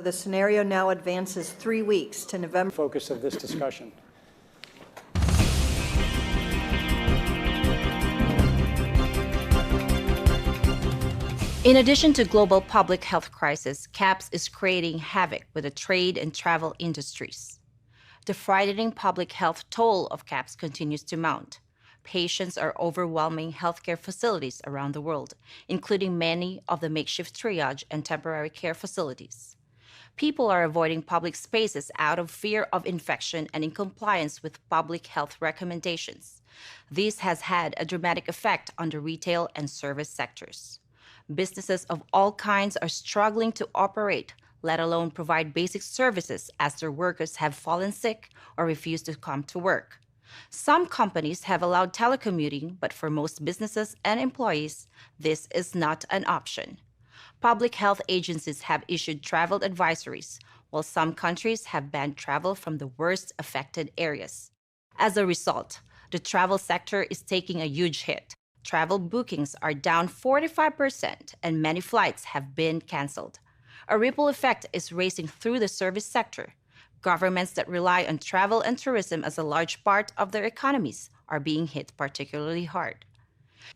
The scenario now advances 3 weeks to November. Focus of this discussion. In addition to global public health crisis, CAPS is creating havoc with the trade and travel industries. The frightening public health toll of CAPS continues to mount. Patients are overwhelming healthcare facilities around the world, including many of the makeshift triage and temporary care facilities. People are avoiding public spaces out of fear of infection and in compliance with public health recommendations. This has had a dramatic effect on the retail and service sectors. Businesses of all kinds are struggling to operate, let alone provide basic services as their workers have fallen sick or refused to come to work. Some companies have allowed telecommuting, but for most businesses and employees, this is not an option. Public health agencies have issued travel advisories, while some countries have banned travel from the worst affected areas. As a result, the travel sector is taking a huge hit. Travel bookings are down 45%, and many flights have been canceled. A ripple effect is racing through the service sector. Governments that rely on travel and tourism as a large part of their economies are being hit particularly hard.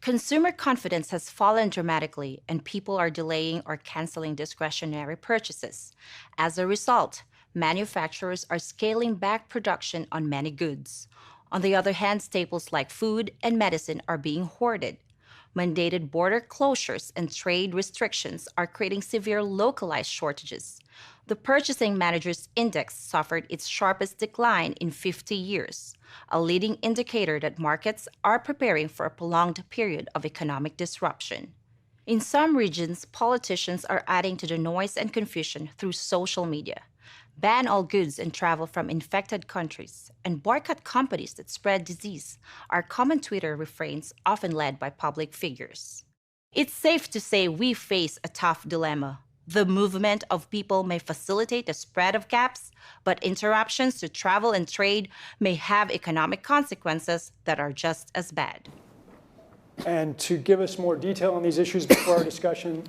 Consumer confidence has fallen dramatically, and people are delaying or canceling discretionary purchases. As a result, manufacturers are scaling back production on many goods. On the other hand, staples like food and medicine are being hoarded. Mandated border closures and trade restrictions are creating severe localized shortages. The Purchasing Managers' Index suffered its sharpest decline in 50 years, a leading indicator that markets are preparing for a prolonged period of economic disruption. In some regions, politicians are adding to the noise and confusion through social media. Ban all goods and travel from infected countries, and boycott companies that spread disease are common Twitter refrains often led by public figures. It's safe to say we face a tough dilemma. The movement of people may facilitate the spread of CAPS, but interruptions to travel and trade may have economic consequences that are just as bad. And to give us more detail on these issues before our discussion,